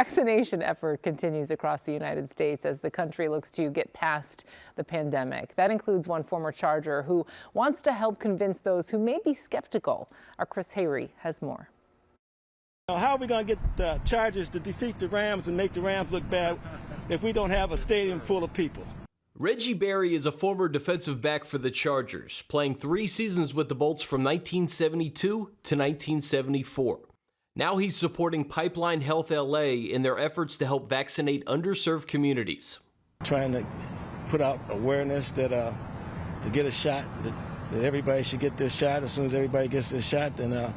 vaccination effort continues across the United States as the country looks to get past the pandemic. That includes one former Charger who wants to help convince those who may be skeptical. Our Chris Hayrie has more. How are we going to get the Chargers to defeat the Rams and make the Rams look bad if we don't have a stadium full of people? Reggie Berry is a former defensive back for the Chargers, playing 3 seasons with the Bolts from 1972 to 1974. Now he's supporting Pipeline Health LA in their efforts to help vaccinate underserved communities. Trying to put out awareness that to get a shot, that everybody should get their shot. As soon as everybody gets their shot, then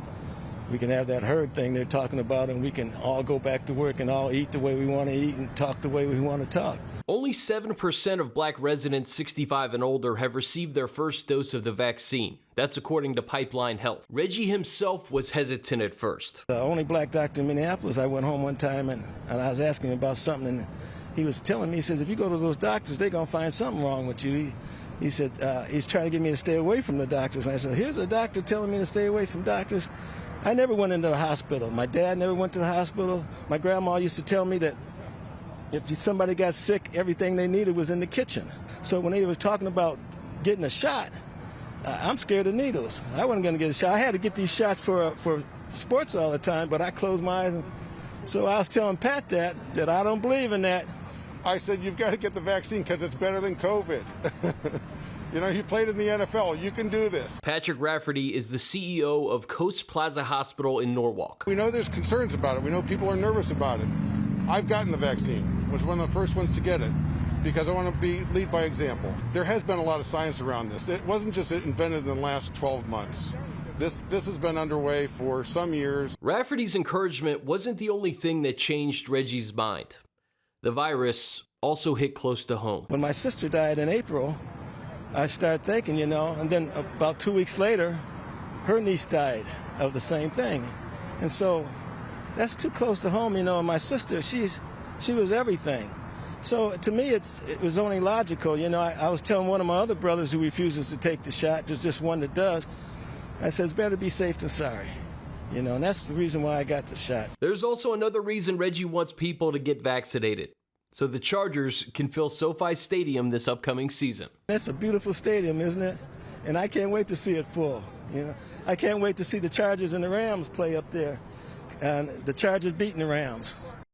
we can have that herd thing they're talking about, and we can all go back to work and all eat the way we want to eat and talk the way we want to talk. Only 7% of black residents 65 and older have received their first dose of the vaccine. That's according to Pipeline Health. Reggie himself was hesitant at first. The only black doctor in Minneapolis, I went home one time and I was asking him about something, and he was telling me, he says, if you go to those doctors, they're going to find something wrong with you. He said, he's trying to get me to stay away from the doctors. And I said, here's a doctor telling me to stay away from doctors. I never went into the hospital. My dad never went to the hospital. My grandma used to tell me that if somebody got sick, everything they needed was in the kitchen. So when they were talking about getting a shot, I'm scared of needles. I wasn't going to get a shot. I had to get these shots for sports all the time, but I closed my eyes. So I was telling Pat that I don't believe in that. I said, you've got to get the vaccine because it's better than COVID. You know, he played in the NFL. You can do this. Patrick Rafferty is the CEO of Coast Plaza Hospital in Norwalk. We know there's concerns about it. We know people are nervous about it. I've gotten the vaccine, was one of the first ones to get it, because I want to lead by example. There has been a lot of science around this. It wasn't just invented in the last 12 months. This has been underway for some years. Rafferty's encouragement wasn't the only thing that changed Reggie's mind. The virus also hit close to home. When my sister died in April, I started thinking, and then about 2 weeks later, her niece died of the same thing. And so that's too close to home, and my sister, she was everything. So to me, it was only logical. I was telling one of my other brothers who refuses to take the shot, there's just one that does. I said, it's better be safe than sorry. And that's the reason why I got the shot. There's also another reason Reggie wants people to get vaccinated, so the Chargers can fill SoFi Stadium this upcoming season. That's a beautiful stadium, isn't it? And I can't wait to see it full. I can't wait to see the Chargers and the Rams play up there. And the Chargers beating the Rams.